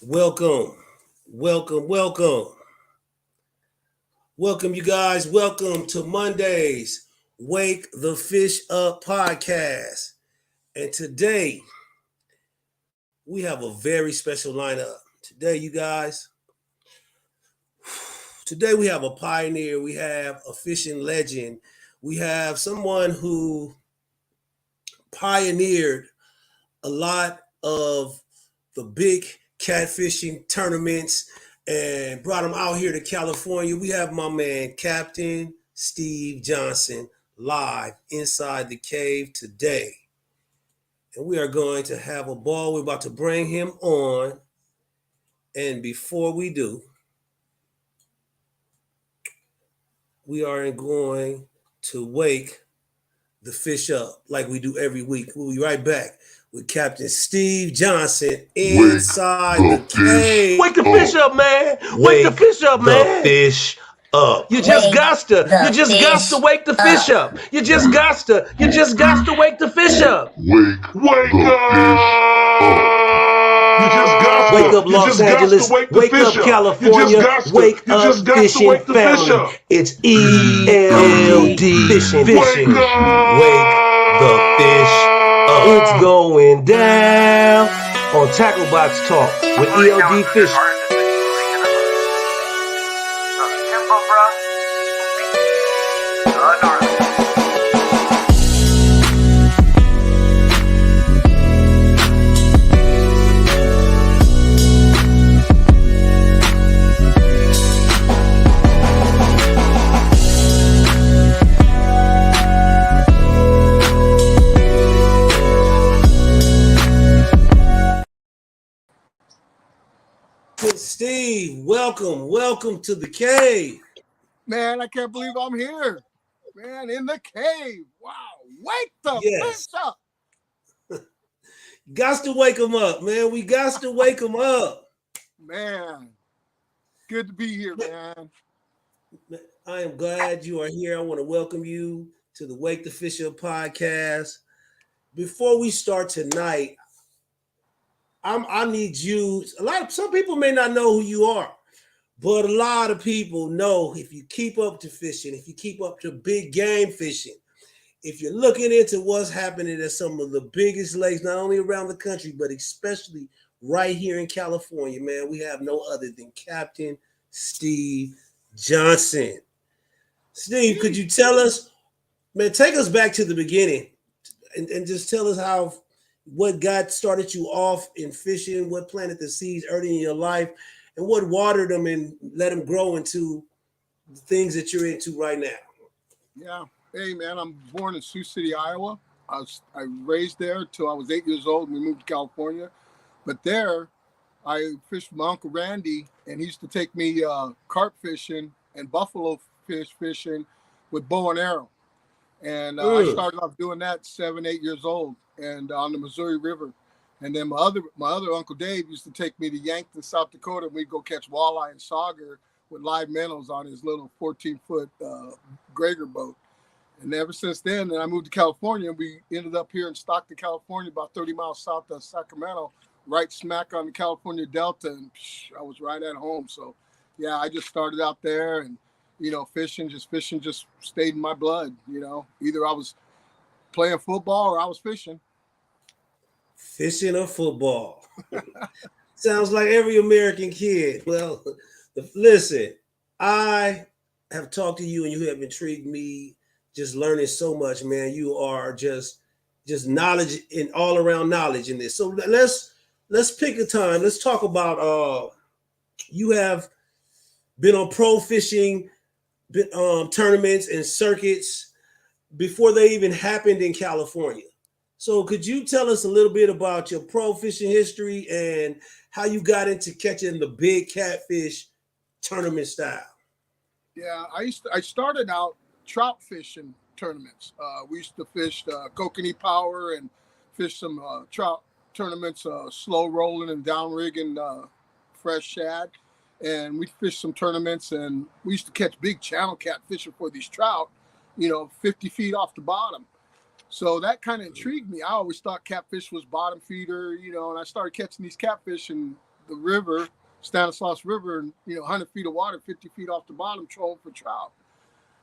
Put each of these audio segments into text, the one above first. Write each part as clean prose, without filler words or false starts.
Welcome, welcome, welcome. Welcome, you guys. Welcome to Monday's Wake the Fish Up podcast. And today, we have a very special lineup. Today, you guys, today we have a pioneer, we have a fishing legend, we have someone who pioneered a lot of the big catfishing tournaments and brought them out here to California. We have my man, Captain Steve Johnson, live inside the cave today. And we are going to have a ball. We're about to bring him on. And before we do, we are going to wake the fish up like we do every week. We'll be right back with Captain Steve Johnson inside the cave. Wake the fish up, man. Wake the fish up, man. Fish up. You just got to wake the fish up. You just got to wake the fish up. Wake up. You just got Wake up, Los Angeles. Wake up, California. Wake up, fishing family. It's ELD fishing. Wake the fish up. It's going down on Tackle Box Talk with ELD Fishing. Steve, welcome to the cave. Man, I can't believe I'm here. Man, in the cave. Wow. Wake the fish up. Got to wake them up, man. We got to wake them up. Man, good to be here, man. I am glad you are here. I want to welcome you to the Wake the Fish Up podcast. Before we start tonight, I need you. Some people may not know who you are, but a lot of people know if you keep up to fishing, if you keep up to big game fishing, if you're looking into what's happening at some of the biggest lakes, not only around the country, but especially right here in California, man, we have no other than Captain Steve Johnson. Steve, could you tell us, man, take us back to the beginning and just tell us what started you off in fishing, what planted the seeds early in your life, and what watered them and let them grow into the things that you're into right now. Yeah. Hey, man, I'm born in Sioux City, Iowa. I raised there till I was 8 years old, and we moved to California. But there, I fished with my Uncle Randy, and he used to take me carp fishing and buffalo fish fishing with bow and arrow. And I started off doing that 7, 8 years old. And on the Missouri River. And then my other Uncle Dave used to take me to Yankton, South Dakota, and we'd go catch walleye and sauger with live minnows on his little 14-foot Grager boat. And ever since then, I moved to California, and we ended up here in Stockton, California, about 30 miles south of Sacramento, right smack on the California Delta, and I was right at home. So, yeah, I just started out there, and, fishing just stayed in my blood, Either I was playing football or I was fishing. Fishing or football. Sounds like every American kid. Well, listen, I have talked to you and you have intrigued me, just learning so much, man. You are just knowledge and all around knowledge in this. So let's pick a time. Let's talk about you have been on pro fishing tournaments and circuits before they even happened in California. So could you tell us a little bit about your pro fishing history and how you got into catching the big catfish tournament style? Yeah, I started out trout fishing tournaments. We used to fish kokanee power and fish some trout tournaments, slow rolling and down rigging fresh shad. And we fished some tournaments, and we used to catch big channel cat fishing for these trout, 50 feet off the bottom. So that kind of intrigued me. I always thought catfish was bottom feeder, and I started catching these catfish, and the river, Stanislaus River, and 100 feet of water, 50 feet off the bottom, trolling for trout.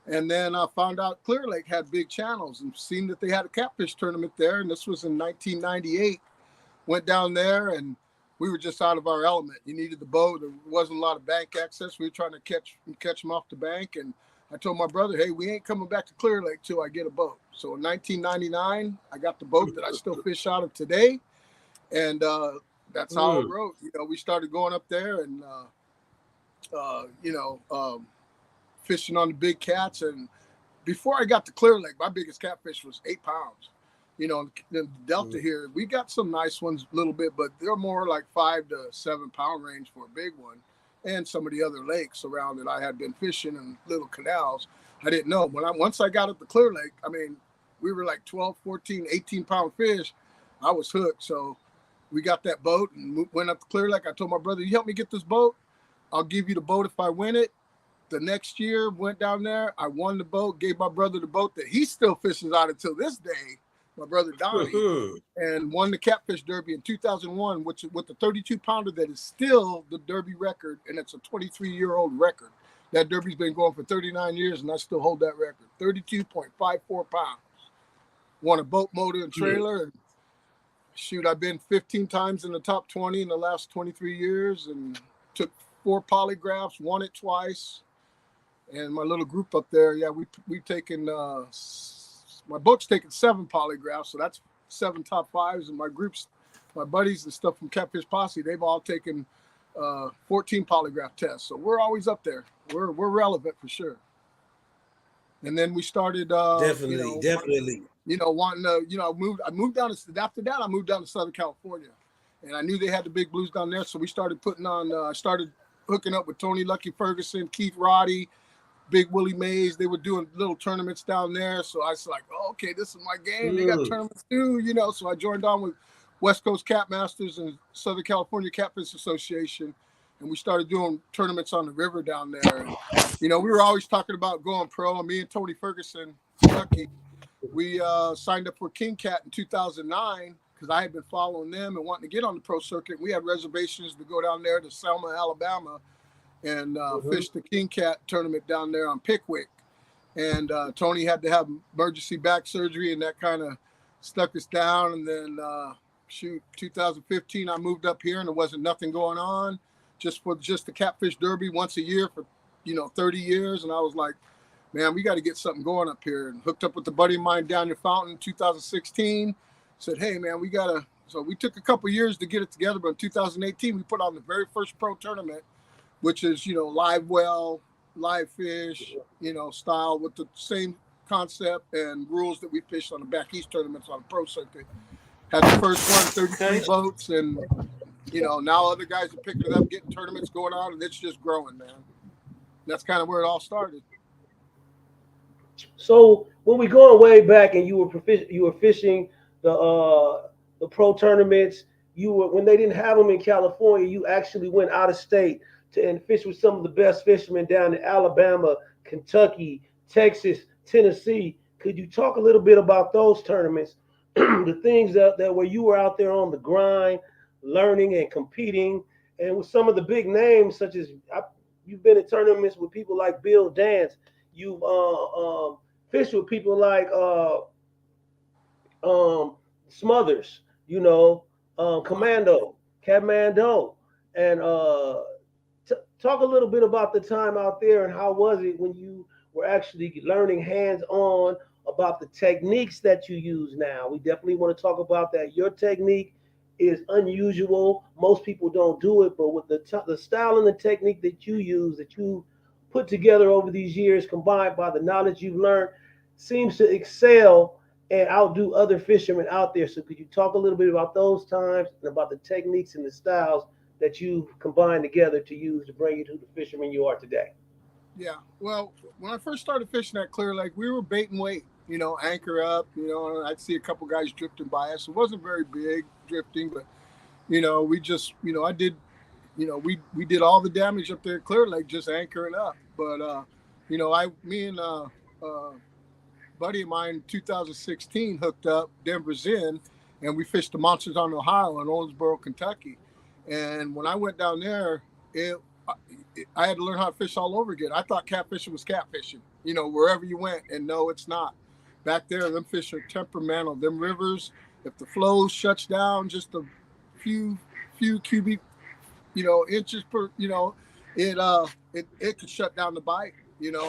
And then I found out Clear Lake had big channels and seen that they had a catfish tournament there. And this was in 1998. Went down there and we were just out of our element. You needed the boat. There wasn't a lot of bank access. We were trying to catch them off the bank. And I told my brother, hey, we ain't coming back to Clear Lake till I get a boat. So in 1999, I got the boat that I still fish out of today. And that's how it wrote. We started going up there and, fishing on the big cats. And before I got to Clear Lake, my biggest catfish was 8 pounds. The Delta here, we got some nice ones a little bit, but they're more like 5 to 7 pound range for a big one. And some of the other lakes around that I had been fishing in little canals, I didn't know. Once I got up to Clear Lake, I mean, we were like 12, 14, 18 pound fish. I was hooked. So we got that boat and went up to Clear Lake. I told my brother, you help me get this boat? I'll give you the boat if I win it. The next year, went down there. I won the boat, gave my brother the boat that he still fishes out until this day, my brother Donnie, and won the Catfish Derby in 2001, which with the 32-pounder that is still the Derby record, and it's a 23-year-old record. That Derby's been going for 39 years, and I still hold that record, 32.54 pounds. Won a boat, motor, and trailer, and shoot, I've been 15 times in the top 20 in the last 23 years, and took 4 polygraphs, won it twice. And my little group up there, we've taken, my book's taken 7 polygraphs, so that's 7 top 5s. And my groups, my buddies and stuff from Catfish Posse, they've all taken 14 polygraph tests. So we're always up there. We're relevant for sure. And then we started definitely. Wanting to, I moved down to, after that, I moved down to Southern California. And I knew they had the big blues down there. So we started putting on, I started hooking up with Tony Lucky Ferguson, Keith Roddy, Big Willie Mays. They were doing little tournaments down there. So I was like, oh, okay, this is my game. They got tournaments too, So I joined on with West Coast Cat Masters and Southern California Catfish Association. And we started doing tournaments on the river down there. And, we were always talking about going pro. And me and Tony Ferguson, Lucky, we signed up for King Cat in 2009 because I had been following them and wanting to get on the pro circuit. We had reservations to go down there to Selma, Alabama, and fish the King Cat tournament down there on Pickwick. And Tony had to have emergency back surgery, and that kind of stuck us down. And then, 2015, I moved up here, and there wasn't nothing going on, just the Catfish Derby once a year for, 30 years. And I was like, man, we got to get something going up here. And hooked up with a buddy of mine down in Fountain in 2016. Said, hey, man, we got to. So we took a couple years to get it together. But in 2018, we put on the very first pro tournament, which is, live well, live fish, style with the same concept and rules that we fished on the back east tournaments on the pro circuit. Had the first one, 33 boats. And, now other guys are picking it up, getting tournaments going on, and it's just growing, man. That's kind of where it all started. So when we going way back and you were fishing the pro tournaments, when they didn't have them in California, you actually went out of state and fished with some of the best fishermen down in Alabama, Kentucky, Texas, Tennessee. Could you talk a little bit about those tournaments, the things that where you were out there on the grind, learning and competing, and with some of the big names such as you've been in tournaments with people like Bill Dance. You've fished with people like Smothers, Commando, and talk a little bit about the time out there and how was it when you were actually learning hands-on about the techniques that you use now. We definitely want to talk about that. Your technique is unusual. Most people don't do it, but with the style and the technique that you use, that you put together over these years, combined by the knowledge you've learned, seems to excel and outdo other fishermen out there. So could you talk a little bit about those times and about the techniques and the styles that you've combined together to use to bring you to the fisherman you are today? Yeah, well, when I first started fishing at Clear Lake, we were bait and weight, anchor up, I'd see a couple guys drifting by us. It wasn't very big drifting, but, we just, I did, we did all the damage up there at Clear Lake just anchoring up. But, me and buddy of mine in 2016 hooked up Denver Zen, and we fished the Monsters on Ohio in Owensboro, Kentucky. And when I went down there, I had to learn how to fish all over again. I thought catfishing was catfishing, wherever you went. And no, it's not. Back there, them fish are temperamental. Them rivers, if the flow shuts down just a few cubic, inches per, it could shut down the bite,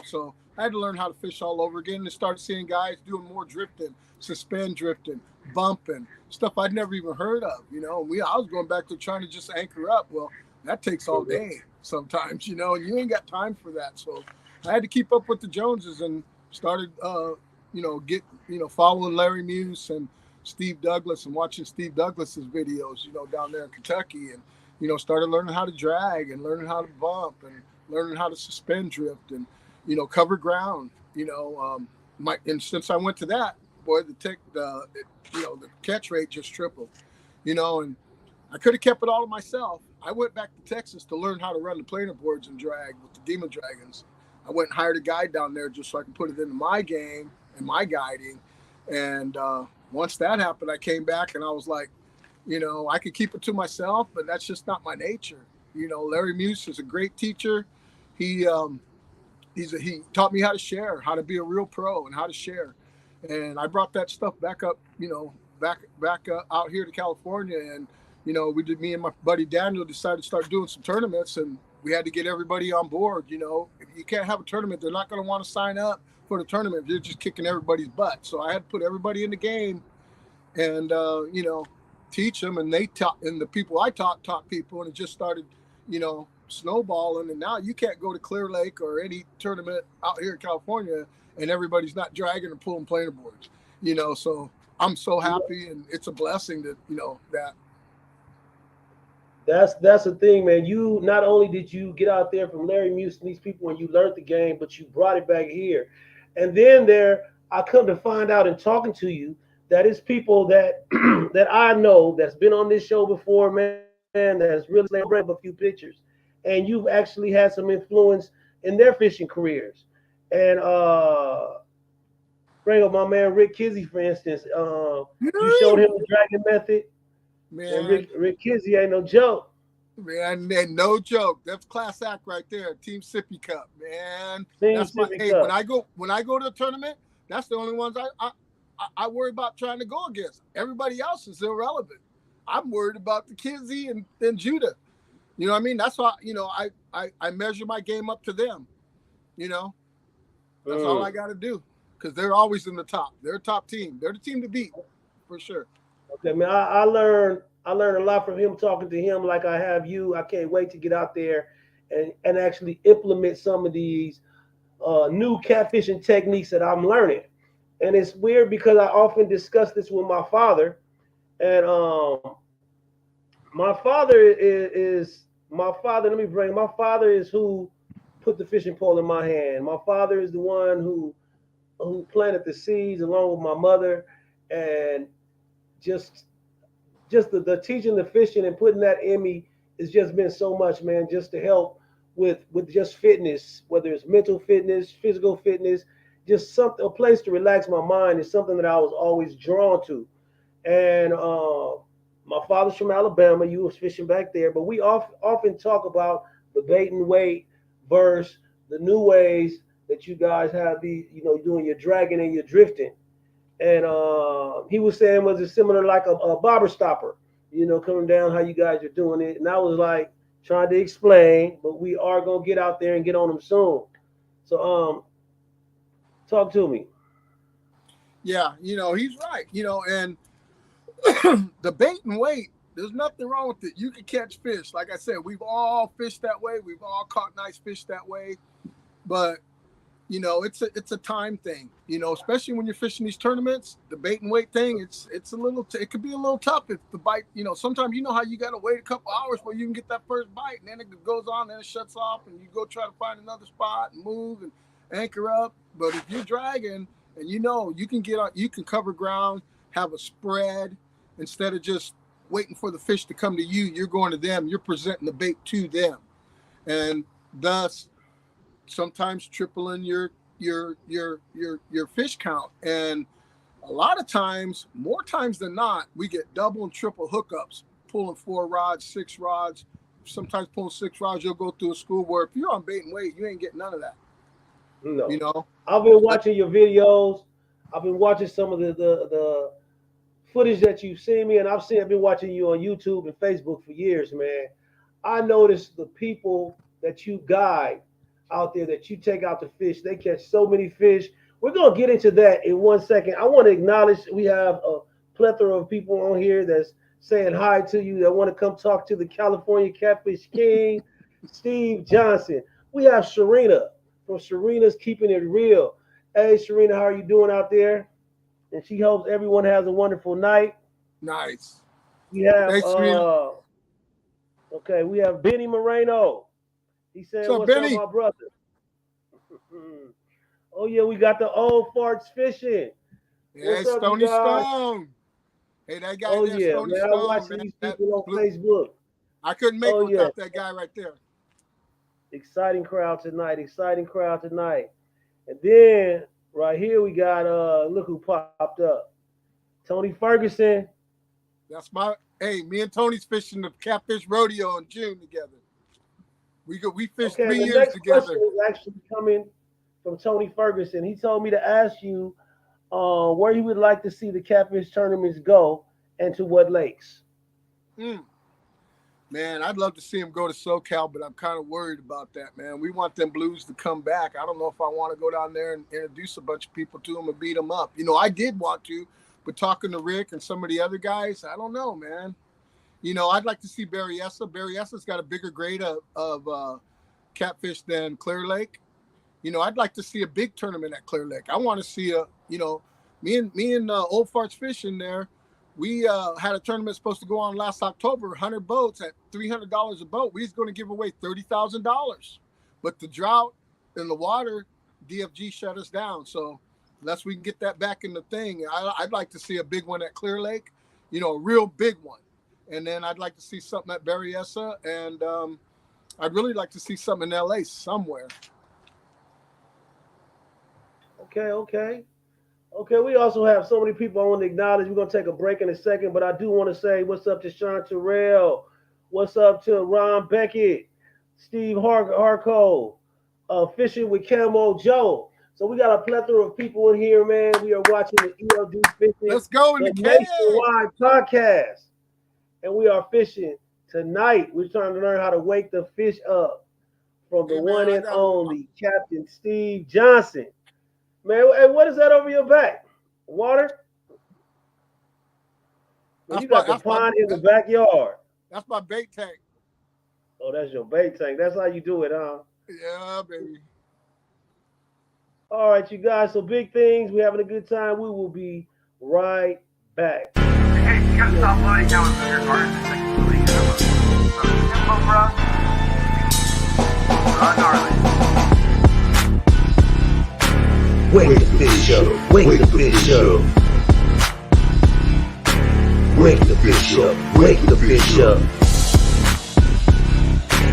So I had to learn how to fish all over again and start seeing guys doing more drifting, suspend drifting, bumping, stuff I'd never even heard of, I was going back to trying to just anchor up. Well, that takes all day sometimes, and you ain't got time for that. So I had to keep up with the Joneses and started, following Larry Muse and Steve Douglas and watching Steve Douglas's videos, down there in Kentucky, and, started learning how to drag and learning how to bump and learning how to suspend drift and, cover ground, and since I went to that, boy, the catch rate just tripled, and I could have kept it all to myself. I went back to Texas to learn how to run the planer boards and drag with the Demon Dragons. I went and hired a guide down there just so I could put it into my game and my guiding. And once that happened, I came back and I was like, I could keep it to myself, but that's just not my nature. Larry Muse is a great teacher. He taught me how to share, how to be a real pro and how to share. And I brought that stuff back up, back out here to California. And, me and my buddy Daniel decided to start doing some tournaments, and we had to get everybody on board. If you can't have a tournament, they're not going to want to sign up for the tournament. They're just kicking everybody's butt. So I had to put everybody in the game and, teach them. And they taught, and the people I taught people, and it just started, snowballing. And now you can't go to Clear Lake or any tournament out here in California and everybody's not dragging or pulling planer boards, so I'm so happy, and it's a blessing that, that. That's the thing, man. You not only did you get out there from Larry Muse and these people and you learned the game, but you brought it back here. And then I come to find out in talking to you that it's people that that I know that's been on this show before, man, that's really brought up a few pictures. And you've actually had some influence in their fishing careers. And bring up my man Rick Kizzy, for instance. You showed him the dragon method. Man, and Rick Kizzy ain't no joke. Man, no joke. That's class act right there. Team Sippy Cup, man. That's my hey. When I go to a tournament, that's the only ones I worry about trying to go against. Everybody else is irrelevant. I'm worried about the Kizzy and Judah. You know what I mean? That's why I measure my game up to them. That's all I got to do, because they're always in the top. They're a top team. They're the team to beat, for sure. Okay, man. I learned a lot from him, talking to him like I have you. I can't wait to get out there and actually implement some of these new catfishing techniques that I'm learning. And it's weird because I often discuss this with my father, and my father is who put the fishing pole in my hand. My father is the one who planted the seeds along with my mother, and just the teaching the fishing and putting that in me has just been so much, man, just to help with just fitness, whether it's mental fitness, physical fitness, just a place to relax my mind is something that I was always drawn to. And my father's from Alabama. You was fishing back there, but we often talk about the bait and weight versus the new ways that you guys have doing your dragging and your drifting. And he was saying, was it similar like a bobber stopper, coming down, how you guys are doing it? And I was like trying to explain, but we are going to get out there and get on them soon. So talk to me. Yeah, he's right, and the bait and weight, there's nothing wrong with it. You can catch fish. Like I said, we've all fished that way. We've all caught nice fish that way. But it's a time thing, especially when you're fishing these tournaments. The bait and weight thing, it could be a little tough if the bite, sometimes how you got to wait a couple hours before you can get that first bite, and then it goes on, then it shuts off, and you go try to find another spot and move and anchor up. But if you're dragging and you can you can cover ground, have a spread, instead of just waiting for the fish to come to you, you're going to them, you're presenting the bait to them, and thus sometimes tripling your fish count. And a lot of times, more times than not, we get double and triple hookups pulling 4 rods, 6 rods, sometimes pulling 6 rods. You'll go through a school where if you're on bait and weight, you ain't getting none of that. No. You know? I've been watching your videos. I've been watching some of the footage that you've seen me, and I've been watching you on YouTube and Facebook for years, man. I noticed the people that you guide out there, that you take out to fish, they catch so many fish. We're gonna get into that in 1 second. I want to acknowledge we have a plethora of people on here that's saying hi to you, that want to come talk to the California Catfish King, Steve Johnson. We have Sharina from Sharina's Keeping It Real. Hey, Sharina, how are you doing out there? And she hopes everyone has a wonderful night. Nice. We have Thanks, okay, we have Benny Moreno. He said, "What's up, Benny? Up, my brother?" Oh yeah, we got the old farts fishing. Yeah, it's Stony Stone. Hey, that guy there, Stony Stone. I'm watching these people on Facebook. I couldn't make it without that guy right there. Exciting crowd tonight. And then right here we got look who popped up. Tony Ferguson. That's me and Tony's fishing the Catfish Rodeo in June together. We fished 3 years together. Question is actually coming from Tony Ferguson. He told me to ask you where he would like to see the catfish tournaments go and to what lakes. Man, I'd love to see him go to SoCal, but I'm kind of worried about that, man. We want them blues to come back. I don't know if I want to go down there and introduce a bunch of people to them and beat them up. You know, I did want to, but talking to Rick and some of the other guys, I don't know, man. You know, I'd like to see Berryessa. Berryessa's got a bigger grade of catfish than Clear Lake. You know, I'd like to see a big tournament at Clear Lake. I want to see me and Old Farts Fishing there. We had a tournament supposed to go on last October, 100 boats at $300 a boat. We was going to give away $30,000. But the drought and the water, DFG shut us down. So unless we can get that back in the thing, I'd like to see a big one at Clear Lake, you know, a real big one. And then I'd like to see something at Berryessa. And I'd really like to see something in LA somewhere. Okay, we also have so many people I want to acknowledge. We're going to take a break in a second, but I do want to say what's up to Sean Terrell. What's up to Ron Beckett, Steve Harco, Fishing with Camo Joe. So we got a plethora of people in here, man. We are watching the ELD Fishing. Let's go in the nationwide podcast. And we are fishing tonight. We're trying to learn how to wake the fish up from the one and only Captain Steve Johnson. Man, hey, what is that over your back? Water? Man, you got the pond in the backyard. That's my bait tank. Oh, that's your bait tank. That's how you do it, huh? Yeah, baby. All right, you guys. So big things. We're having a good time. We will be right back. Hey, you gotta stop loading down with your car. It's like loading tempo, bro. Gnarly. Wake the fish up, wake the fish up. Wake the fish up, wake the fish up.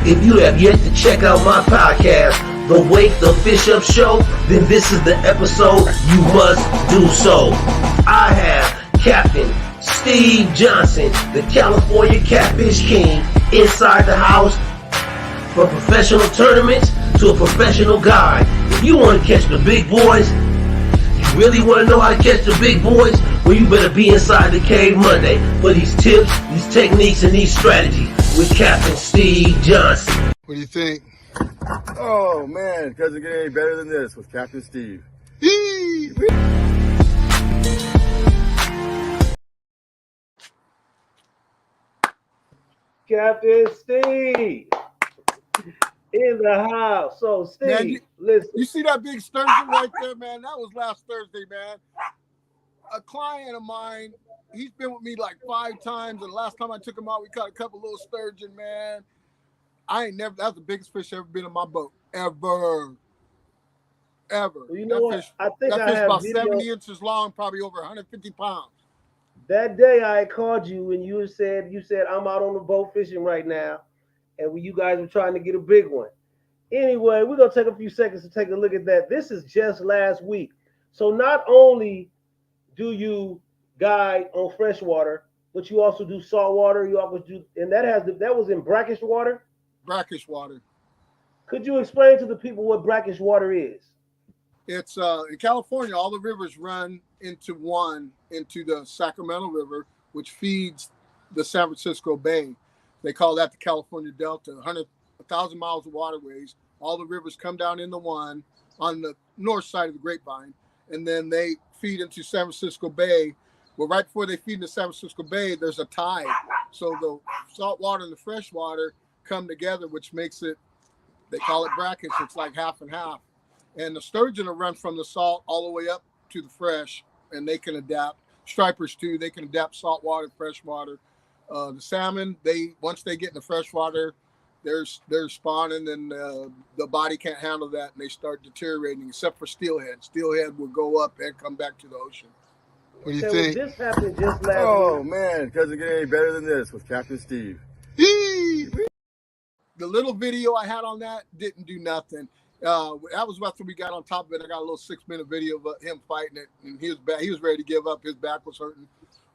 If you have yet to check out my podcast, The Wake the Fish Up Show, then this is the episode you must do so. I have Captain Steve Johnson, the California Catfish King, inside the house. From professional tournaments to a professional guide. If you want to catch the big boys, you really want to know how to catch the big boys, well, you better be inside the cave Monday for these tips, these techniques, and these strategies with Captain Steve Johnson. What do you think? Oh man, it doesn't get any better than this with Captain Steve. Captain Steve in the house. So Steve, man, listen. You see that big sturgeon right there, man? That was last Thursday, man. A client of mine, he's been with me like 5 times, and the last time I took him out, we caught a couple little sturgeon, man. That's the biggest fish ever been in my boat. Ever. Well, you know what? I think that fish about 70 inches long, probably over 150 pounds. That day I called you and you said I'm out on the boat fishing right now, and you guys were trying to get a big one. Anyway, we're gonna take a few seconds to take a look at that. This is just last week. So not only do you guide on freshwater but you also do salt water. You always do, and that was in brackish water. Brackish water. Could you explain to the people what brackish water is? It's in California. All the rivers run into the Sacramento River, which feeds the San Francisco Bay. They call that the California Delta. 1,000 miles of waterways. All the rivers come down into one on the north side of the Grapevine, and then they feed into San Francisco Bay. Well, right before they feed into San Francisco Bay, there's a tide. So the salt water and the fresh water come together, which makes it, they call it brackish. It's like half and half. And the sturgeon will run from the salt all the way up to the fresh, and they can adapt. Stripers too, they can adapt salt water, fresh water. The salmon, once they get in the fresh water, they're spawning, and the body can't handle that, and they start deteriorating. Except for steelhead. Steelhead will go up and come back to the ocean. What do you think? Well, this happened just last Oh, week. man, it doesn't get any better than this with Captain Steve. The little video I had on that didn't do nothing. That was after we got on top of it. I got a little 6-minute video of him fighting it, and he was ready to give up. His back was hurting.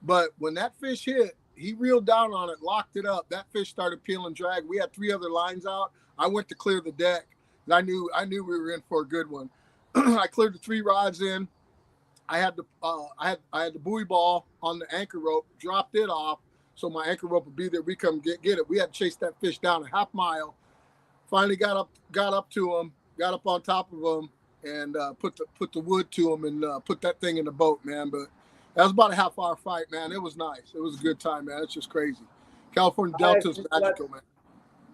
But when that fish hit, he reeled down on it, locked it up. That fish started peeling drag. We had 3 other lines out. I went to clear the deck, and I knew we were in for a good one. I cleared the 3 rods in. I had the buoy ball on the anchor rope, dropped it off, so my anchor rope would be there. We come get it. We had to chase that fish down a half mile. Finally got up to him, got up on top of him, and put the wood to him, and put that thing in the boat, man. But that was about a half-hour fight, man. It was nice. It was a good time, man. It's just crazy. California Delta is magical, man.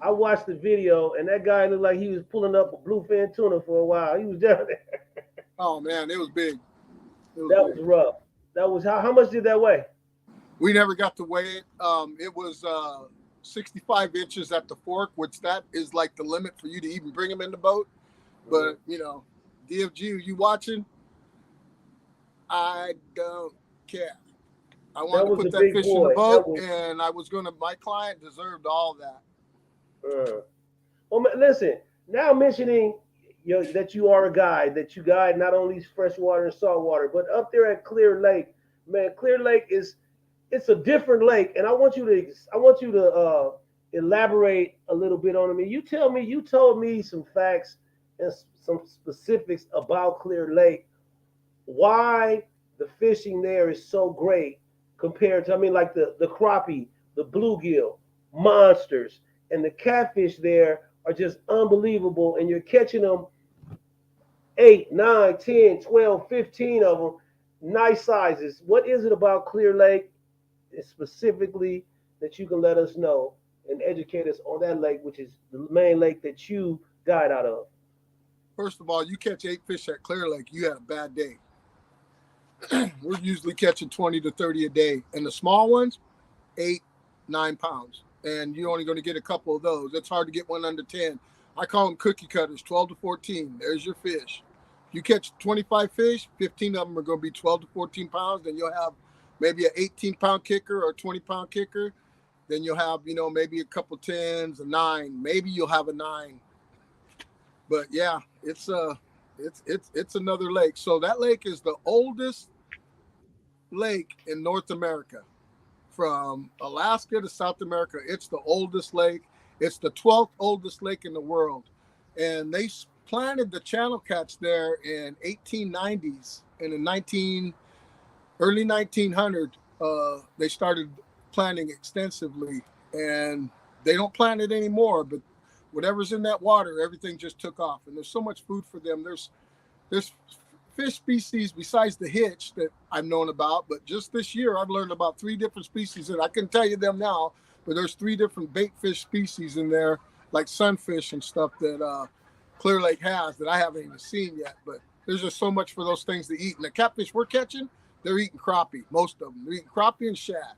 I watched the video, and that guy looked like he was pulling up a bluefin tuna for a while. He was down there. Oh man, it was big. That was rough. That was how much did that weigh? We never got to weigh it. It was 65 inches at the fork, which that is like the limit for you to even bring them in the boat. But DFG, you watching? I don't care. I wanted to put that fish in the boat, and my client deserved all that. Well, listen, now mentioning that you are a guide, that you guide not only freshwater and saltwater, but up there at Clear Lake, man, Clear Lake it's a different lake, and I want you to elaborate a little bit on it. You told me some facts and some specifics about Clear Lake, why the fishing there is so great compared to, like the crappie, the bluegill, monsters, and the catfish there are just unbelievable, and you're catching them 8, 9, 10, 12, 15 of them, nice sizes. What is it about Clear Lake specifically that you can let us know and educate us on that lake, which is the main lake that you guide out of? First of all, you catch 8 fish at Clear Lake, you had a bad day. We're usually catching 20 to 30 a day, and the small ones, 8, 9 pounds, and you're only going to get a couple of those. It's hard to get one under 10. I call them cookie cutters, 12 to 14. There's your fish. If you catch 25 fish, 15 of them are going to be 12 to 14 pounds. Then you'll have maybe an 18-pound kicker or a 20-pound kicker. Then you'll have, maybe a couple 10s, a 9. Maybe you'll have a 9. But yeah, it's another lake. So that lake is the oldest lake in North America. From Alaska to South America, it's the oldest lake. It's the 12th oldest lake in the world. And they planted the channel cats there in 1890s. And in early 1900, they started planting extensively. And they don't plant it anymore, but whatever's in that water, everything just took off. And there's so much food for them. There's fish species besides the hitch that I've known about, but just this year I've learned about 3 different species, and I can tell you them now, but there's 3 different bait fish species in there, like sunfish and stuff that Clear Lake has that I haven't even seen yet. But there's just so much for those things to eat. And the catfish we're catching, they're eating crappie, most of them. They're eating crappie and shad.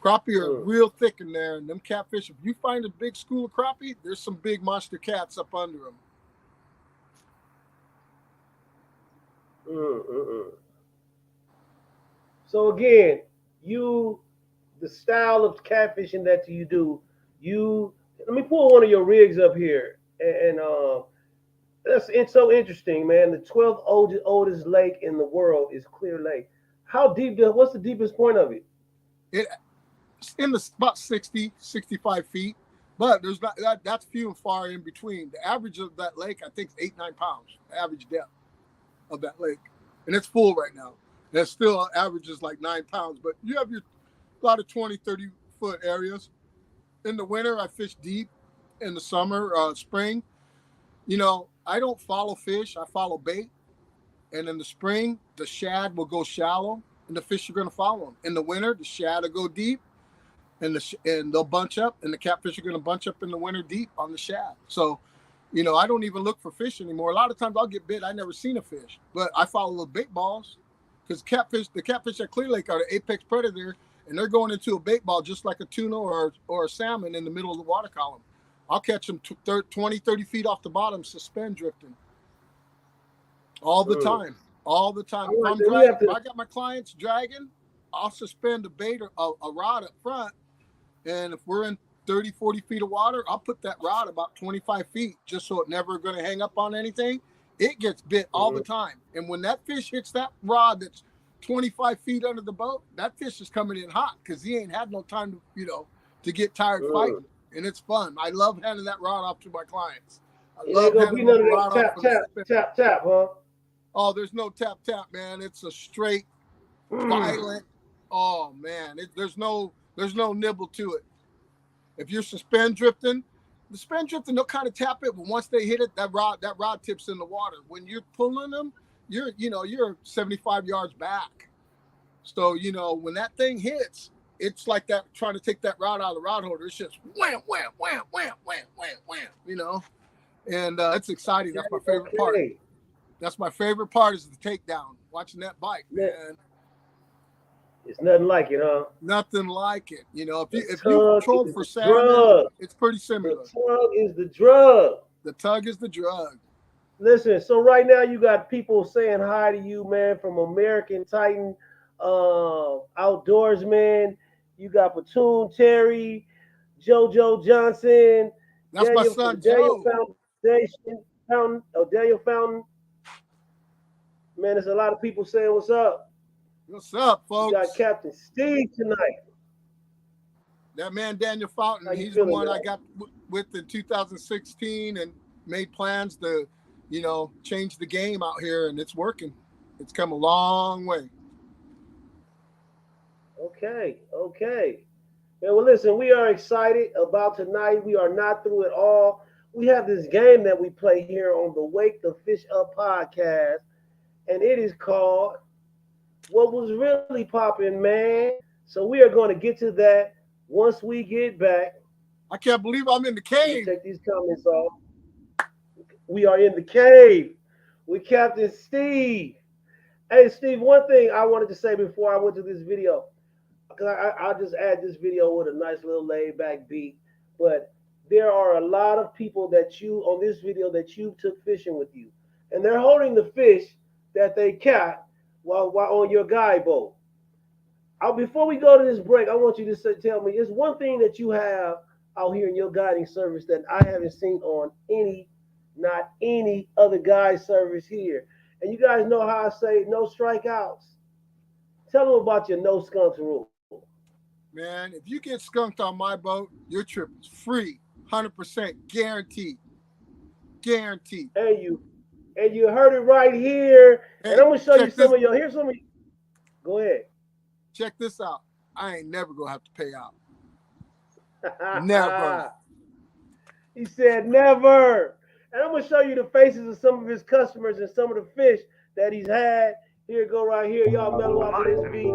Crappie are real thick in there, and them catfish, if you find a big school of crappie, there's some big monster cats up under them. So again, the style of catfishing that you do, let me pull one of your rigs up here, and it's so interesting, man. The 12th oldest lake in the world is Clear Lake. How deep? What's the deepest point of it? in the about 60, 65 feet. But there's not that's few and far in between. The average of that lake, I think, is 8-9 pounds. The average depth of that lake, and it's full right now. That still averages like 9 pounds. But you have a lot of 20, 30 foot areas. In the winter, I fish deep. In the summer, spring, I don't follow fish. I follow bait. And in the spring, the shad will go shallow, and the fish are going to follow them. In the winter, the shad will go deep, and they'll bunch up, and the catfish are going to bunch up in the winter deep on the shad. So, I don't even look for fish anymore. A lot of times I'll get bit. I never seen a fish, but I follow the bait balls because the catfish at Clear Lake are the apex predator, and they're going into a bait ball just like a tuna or a salmon in the middle of the water column. I'll catch them 20, 30 feet off the bottom, suspend drifting. All the time. If I got my clients dragging, I'll suspend a bait or a rod up front. And if we're in 30, 40 feet of water, I'll put that rod about 25 feet just so it's never going to hang up on anything. It gets bit all the time. And when that fish hits that rod that's 25 feet under the boat, that fish is coming in hot because he ain't had no time to get tired fighting. And it's fun. I love handing that rod off to my clients. I love handing the rod off. Tap, huh? Oh, there's no tap, man. It's a straight, violent. Oh man, there's no nibble to it. If you're suspend drifting, they'll kind of tap it, but once they hit it, that rod tips in the water. When you're pulling them, you're 75 yards back. So when that thing hits, it's like that trying to take that rod out of the rod holder. It's just wham, wham, wham, wham, wham, wham, wham. And it's exciting. That's my favorite part. That's my favorite part is the takedown. Watching that bite, man. It's nothing like it, huh? Nothing like it. If you control for salmon, it's pretty similar. The tug is the drug. The tug is the drug. Listen, so right now you got people saying hi to you, man, from American Titan Outdoorsman. You got Platoon Terry, JoJo Johnson. That's my son, Joe. Daniel Fountain. Man, there's a lot of people saying what's up. What's up, folks? You got Captain Steve tonight. That man, Daniel Fountain, he's the one I got with in 2016 and made plans to, change the game out here, and it's working. It's come a long way. Okay. Man, well, listen, we are excited about tonight. We are not through it all. We have this game that we play here on the Wake the Fish Up podcast, and it is called What Was Really Poppin', Man. So we are going to get to that once we get back. I can't believe I'm in the cave. Take these comments off. We are in the cave with Captain Steve. Hey, Steve, one thing I wanted to say before I went to this video, because I'll just add this video with a nice little laid-back beat, but there are a lot of people on this video that you took fishing with you, and they're holding the fish that they caught while on your guide boat. Before we go to this break, I want you to tell me, it's one thing that you have out here in your guiding service that I haven't seen on not any other guide service here. And you guys know how I say no strikeouts. Tell them about your no skunks rule. Man, if you get skunked on my boat, your trip is free, 100% guaranteed. Guaranteed. And you heard it right here. Hey, and I'm gonna show you some of your. Here's some of. Go ahead. Check this out. I ain't never gonna have to pay out. Never. He said never. And I'm gonna show you the faces of some of his customers and some of the fish that he's had. Here, go right here. Y'all mellow out to this beat.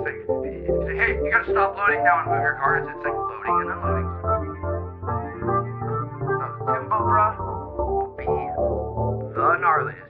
Hey, you gotta stop loading now and move your cards. It's like loading and unloading. Timbo, bruh, will be the gnarliest.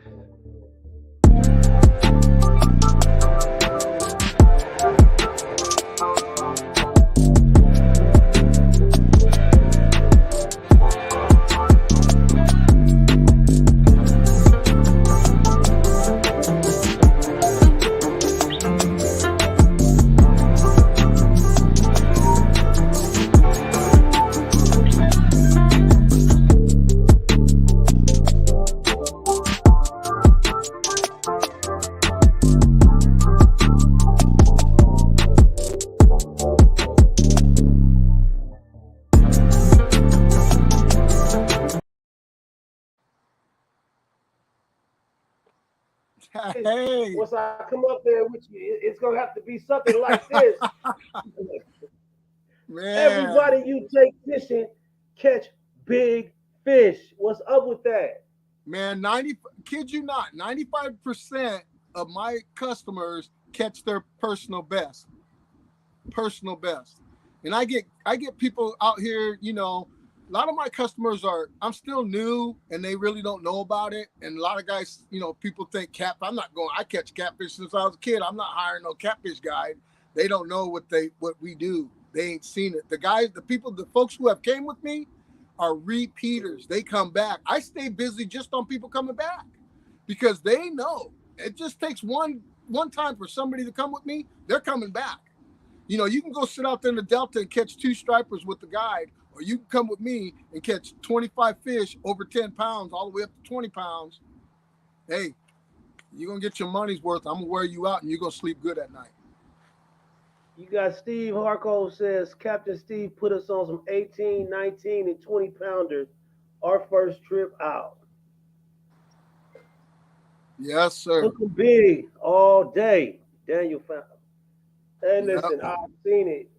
Hey, once I come up there with you, it's gonna have to be something like this. man. Everybody you take fishing catch big fish. What's up with that? Man, kid you not, 95% of my customers catch their personal best. Personal best. And I get people out here, you know, a lot of my customers I'm still new and they really don't know about it. And a lot of guys, you know, people think I catch catfish since I was a kid. I'm not hiring no catfish guide. They don't know what we do. They ain't seen it. The folks who have came with me are repeaters. They come back. I stay busy just on people coming back because they know it just takes one time for somebody to come with me. They're coming back. You know, you can go sit out there in the Delta and catch 2 stripers with the guide, or you can come with me and catch 25 fish over 10 pounds, all the way up to 20 pounds. Hey, you're going to get your money's worth. I'm going to wear you out and you're going to sleep good at night. You got Steve Harco says, Captain Steve put us on some 18, 19, and 20 pounders our first trip out. Yes, sir. Looking big all day. Daniel found. And listen, I've seen it.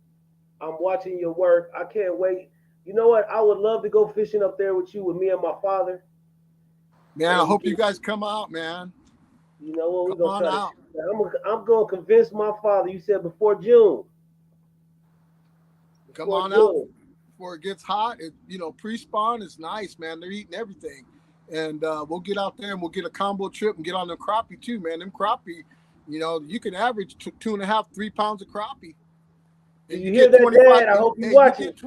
I'm watching your work. I can't wait. You know what? I would love to go fishing up there with you, with me and my father. Man, I hope you guys come out, man. You know what? We're going to try I'm going to convince my father. You said before June. Come on out before it gets hot. Pre-spawn is nice, man. They're eating everything. And we'll get out there and we'll get a combo trip and get on the crappie too, man. Them crappie, you know, you can average 2.5, 3 pounds of crappie. And you hear that, Dad? I hope you watch it.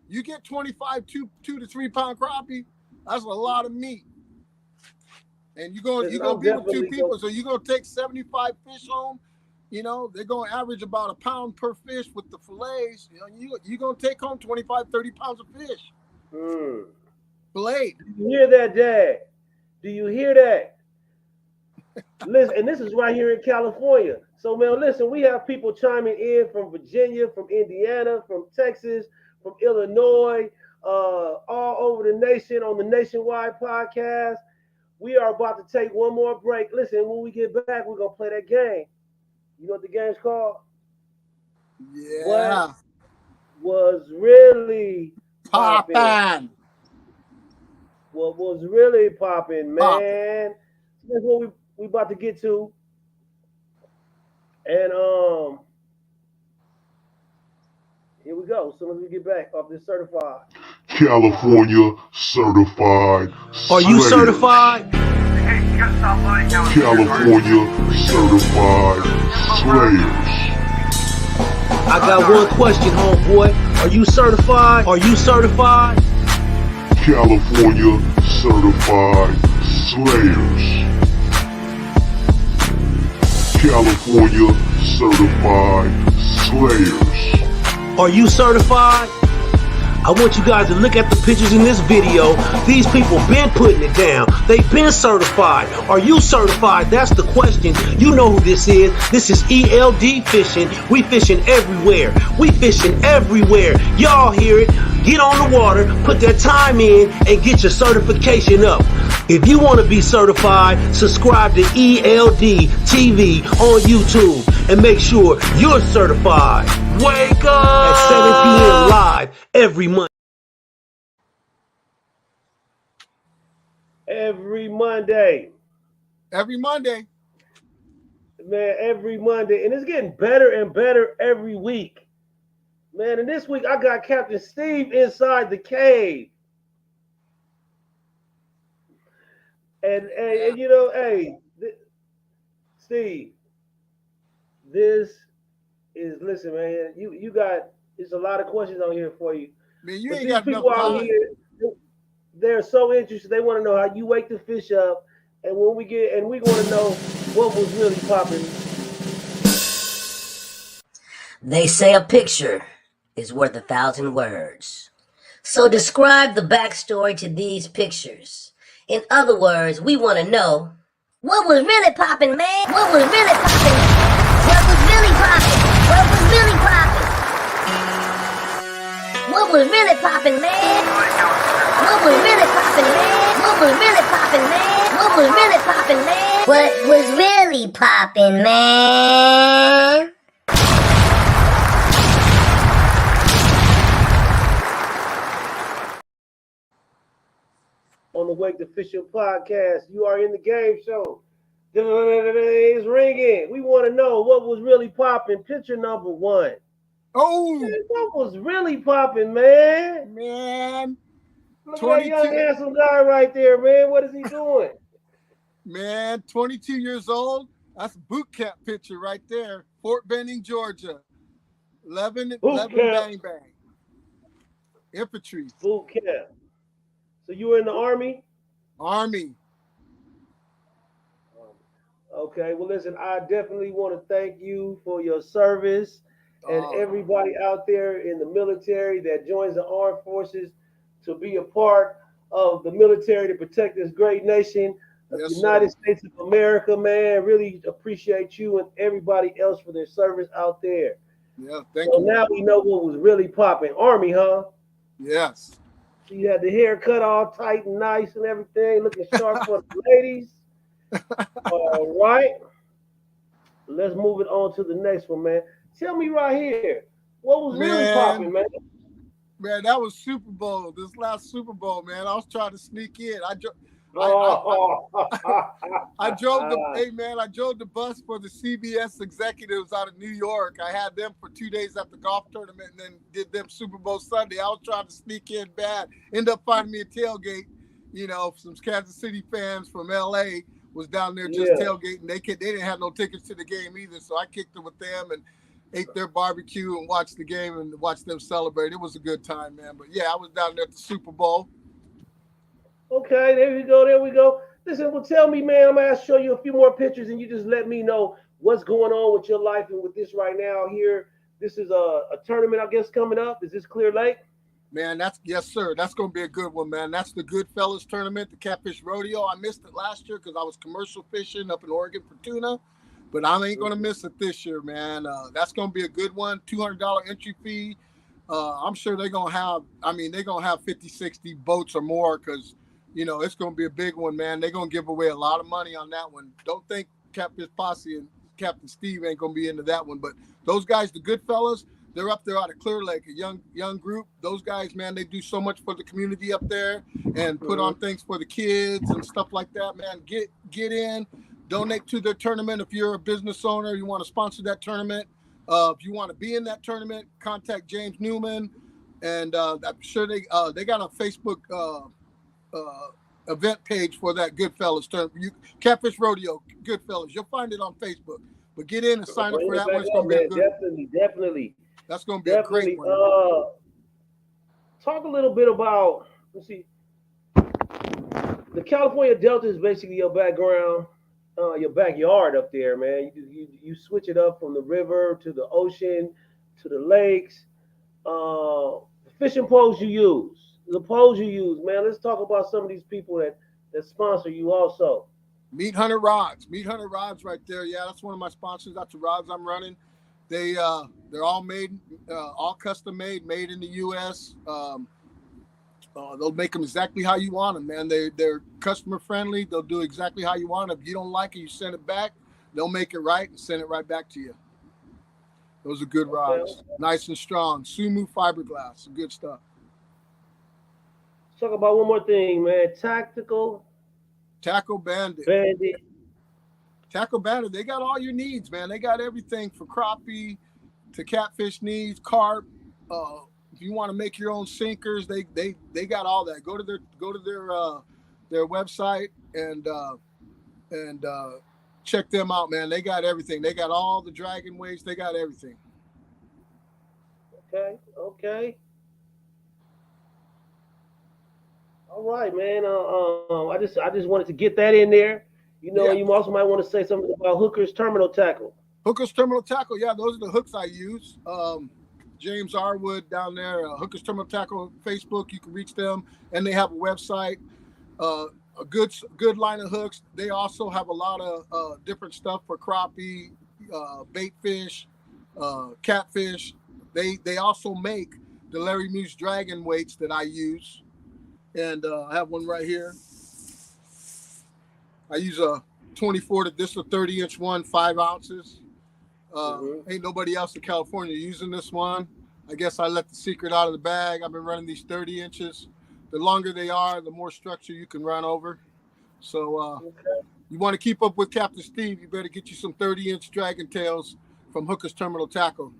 You get 25, 2 to 3 pound crappie. That's a lot of meat. And you're gonna be with 2 people, so you're gonna take 75 fish home. You know, they're gonna average about a pound per fish with the fillets. You know, you're gonna take home 25, 30 pounds of fish. Fillet. Do you hear that, Dad? Do you hear that? Listen, and this is right here in California. So, man, listen, we have people chiming in from Virginia, from Indiana, from Texas, from Illinois, all over the nation on the Nationwide podcast. We are about to take one more break. Listen, when we get back, we're going to play that game. You know what the game's called? Yeah. What was really popping? What was really popping, man? That's what we about to get to. And here we go. As soon as we get back off this certified. California certified. Are you certified? California certified slayers. I got one question, homeboy. Are you certified? Are you certified? California certified slayers. California certified slayers. Are you certified? I want you guys to look at the pictures in this video. These people been putting it down. They've been certified. Are you certified? That's the question. You know who this is. This is ELD Fishing. We fishing everywhere. We fishing everywhere. Y'all hear it. Get on the water, put that time in, and get your certification up. If you want to be certified, subscribe to ELD TV on YouTube and make sure you're certified. Wake up at 7 p.m. live every Monday. Every Monday. Every Monday. Man, every Monday. And it's getting better and better every week. Man, and this week I got Captain Steve inside the cave. And you know, hey, Steve, this is, listen, man, you got, there's a lot of questions on here for you. Man, you but ain't these got people enough out time. here, they're so interested. They want to know how you wake the fish up, and when we get, and we want to know what was really popping. They say a picture is worth 1,000 words. So describe the backstory to these pictures. In other words, we want to know what was really popping, man. What was really popping? What was really popping? What was really popping? What was really popping, man? What was really popping, man? What was really popping, man? What was really popping, man? What was really poppin', man? On the Wake the Official Podcast, you are in the game show. It's ringing. We want to know what was really popping. Picture number one. Oh, Man, what was really popping, man? man. Look at that young handsome guy right there, man. What is he doing? Man, 22 years old. That's a boot camp picture right there. Fort Benning, Georgia. 11 bang bang. Infantry. Boot camp. So you were in the Army? Army. Okay, well, listen, I definitely want to thank you for your service and everybody out there in the military that joins the armed forces to be a part of the military to protect this great nation, the United States of America, man. Really appreciate you and everybody else for their service out there. Yeah, thank you. Now we know what was really popping. Army, huh? Yes. So you had the hair cut all tight and nice and everything, looking sharp for the ladies. All right. Let's move it on to the next one, man. Tell me right here, what was really popping, man? Man, that was Super Bowl. This last Super Bowl, man. I was trying to sneak in. I drove the bus for the CBS executives out of New York. I had them for 2 days at the golf tournament and then did them Super Bowl Sunday. I was trying to sneak in bad. Ended up finding me a tailgate. You know, some Kansas City fans from LA was down there just tailgating. They didn't have no tickets to the game either, so I kicked it with them and ate their barbecue and watched the game and watched them celebrate. It was a good time, man. But yeah, I was down there at the Super Bowl. Okay, there we go. Listen, well, tell me, man, I'm going to show you a few more pictures and you just let me know what's going on with your life and with this right now here. This is a tournament, I guess, coming up. Is this Clear Lake? Man, yes, sir. That's going to be a good one, man. That's the Goodfellas tournament, the Catfish Rodeo. I missed it last year because I was commercial fishing up in Oregon for tuna, but I ain't going to miss it this year, man. That's going to be a good one. $200 entry fee. I'm sure they're going to have 50, 60 boats or more because, you know, it's going to be a big one, man. They're going to give away a lot of money on that one. Don't think Catfish Posse and Captain Steve ain't going to be into that one, but those guys, the Goodfellas, they're up there out of Clear Lake, a young group. Those guys, man, they do so much for the community up there and put on things for the kids and stuff like that, man. Get in, donate to their tournament. If you're a business owner, you want to sponsor that tournament. If you want to be in that tournament, contact James Newman. And I'm sure they got a Facebook event page for that Goodfellas tournament. Catfish Rodeo, Goodfellas. You'll find it on Facebook. But get in and sign up for that one. It's going to be a good Definitely. That's going to be a great one. Talk a little bit about, let's see, the California Delta is basically your background, your backyard up there, man. You switch it up from the river to the ocean to the lakes. The fishing poles you use, man. Let's talk about some of these people that sponsor you also. Meat Hunter Rods right there. Yeah, that's one of my sponsors. That's the rods I'm running. They're all made, all custom made in the U.S. They'll make them exactly how you want them, man. They're customer friendly. They'll do exactly how you want them. If you don't like it, you send it back. They'll make it right and send it right back to you. Those are good rods, nice and strong. Sumu fiberglass, good stuff. Let's talk about one more thing, man. Tackle Bandit. Tackle Bandit, they got all your needs, man. They got everything from crappie to catfish needs, carp. If you want to make your own sinkers, they got all that. Go to their website and check them out, man. They got everything. They got all the dragon weights. They got everything. Okay. All right, man. I just wanted to get that in there. You know, you also might want to say something about Hooker's Terminal Tackle. Hooker's Terminal Tackle, yeah, those are the hooks I use. James Arwood down there, Hooker's Terminal Tackle, Facebook, you can reach them, and they have a website. A good line of hooks. They also have a lot of different stuff for crappie, bait fish, catfish. They also make the Larry Muse Dragon weights that I use, and I have one right here. I use a 24 to this a 30-inch one, 5 ounces. Ain't nobody else in California using this one. I guess I let the secret out of the bag. I've been running these 30 inches. The longer they are, the more structure you can run over. So you want to keep up with Captain Steve, you better get you some 30-inch Dragon Tails from Hooker's Terminal Tackle.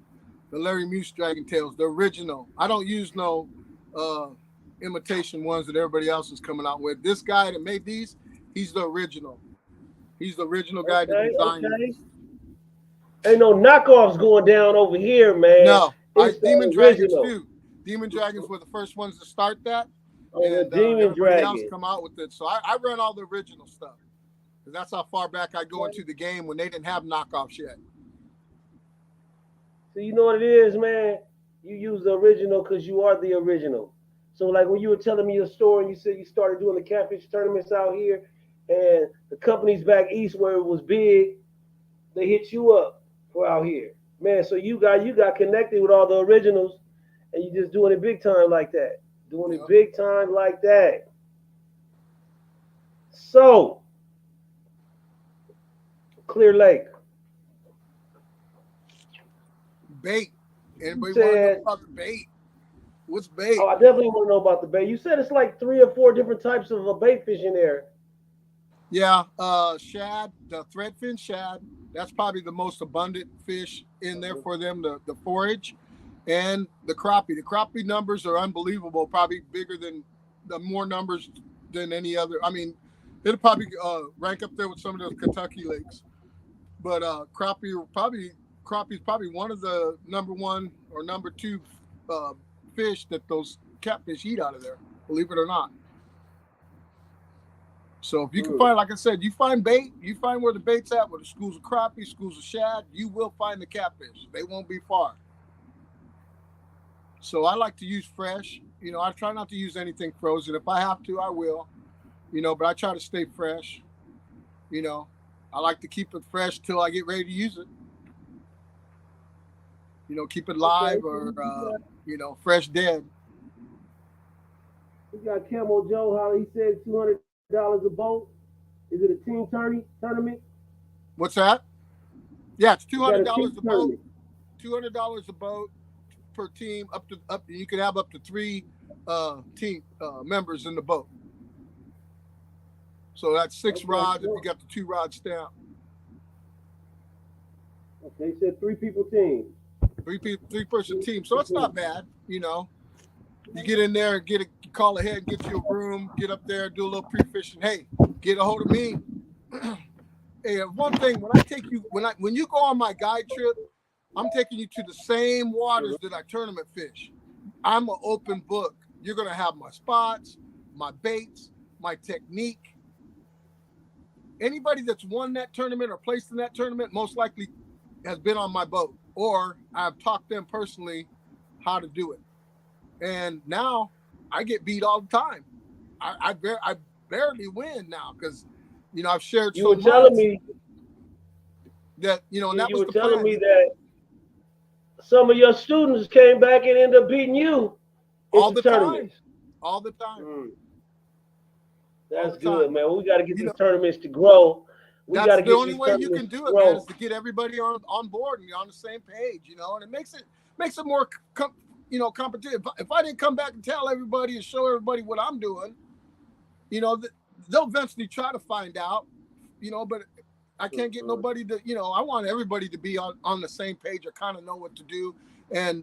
The Larry Muse Dragon Tails, the original. I don't use no imitation ones that everybody else is coming out with. This guy that made these, he's the original. He's the original guy that designed these. Ain't no knockoffs going down over here, man. No, Demon Dragons too. Demon Dragons were the first ones to start that. And Demon Dragons else come out with it. So I run all the original stuff. Because that's how far back I go into the game when they didn't have knockoffs yet. So you know what it is, man? You use the original because you are the original. So like when you were telling me your story and you said you started doing the catfish tournaments out here and the companies back east where it was big, they hit you up for out here. Man, so you got connected with all the originals and you just doing it big time like that. Doing it big time like that. So, Clear Lake. Bait. Anybody want to know about the bait? What's bait? Oh, I definitely want to know about the bait. You said it's like 3 or 4 different types of a bait fish in there. Yeah, shad, the threadfin shad. That's probably the most abundant fish in there for them, the forage. And the crappie. The crappie numbers are unbelievable, probably bigger than the more numbers than any other. I mean, it'll probably rank up there with some of those Kentucky lakes. But crappie is probably one of the number 1 or number 2 fish that those catfish eat out of there, believe it or not. So if you can find, like I said, you find bait, you find where the bait's at, where the schools of crappie, schools of shad, you will find the catfish. They won't be far. So I like to use fresh. You know, I try not to use anything frozen. If I have to, I will. You know, but I try to stay fresh. You know, I like to keep it fresh till I get ready to use it. You know, keep it live or, you know, fresh dead. We got Camel Joe, how he said $200 a boat. Is it a team tournament? What's that? Yeah, it's $200 a boat. $200 a boat per team. Up. You can have up to 3 team members in the boat. So that's 6 rods if you got the 2 rod stamp. Okay, you said 3 people team. 3-person team. So it's not bad, you know. You get in there and call ahead, get you a room, get up there, do a little pre-fishing. Hey, get a hold of me. Hey, one thing, when you go on my guide trip, I'm taking you to the same waters that I tournament fish. I'm an open book. You're gonna have my spots, my baits, my technique. Anybody that's won that tournament or placed in that tournament most likely has been on my boat, or I've taught them personally how to do it. And now I get beat all the time. I barely win now because, you know, I've shared so much. You were telling me that, you know, and that was the plan. You were telling me that some of your students came back and ended up beating you all the time. All the time. That's good, man. We got to get these tournaments to grow. That's the only way you can do it, man, is to get everybody on board and on the same page, you know, and it makes it more, you know, competitive. If I didn't come back and tell everybody and show everybody what I'm doing, you know, they'll eventually try to find out, you know, but I can't get nobody to, you know, I want everybody to be on the same page or kind of know what to do. And